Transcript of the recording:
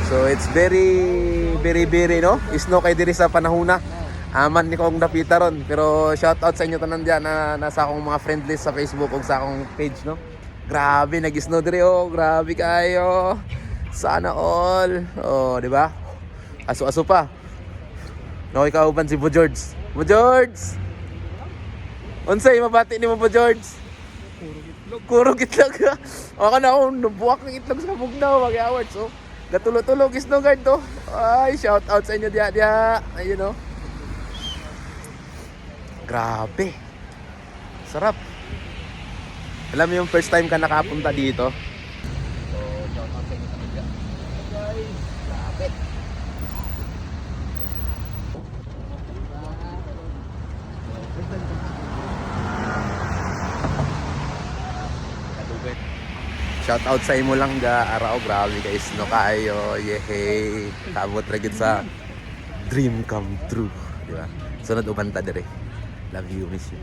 So it's very no? Isno kay diri sa panahuna. Aman ni kong napita ron. Pero shout out sa inyo tanan diyan na nasa akong mga friend list sa Facebook ug sa akong page, no? Grabe nag-isno diri oh, grabe kayo. Sana all. Oh, di ba? Aso-aso pa. No, ikaw uban si Bo George. Bo George. Unsay mabati ni mo Bo George? Kurog itlog. O ka na nabuwak ng itlog sa bugnaw mag-awards oh. Gatulo-tulo isno guard to. Ay, shout out sa inyo dia. Ayun oh. Grabe. Sarap. Alam mo yung first time ka nakapunta dito? So, shout out sa inyo talaga. Guys, grabe. Shout out sa imo lang ga araw, grabe guys, no kayo. Yehey. Kabot ra gid sa dream come true, di ba? Sunod ubanta dire. Love you, miss you.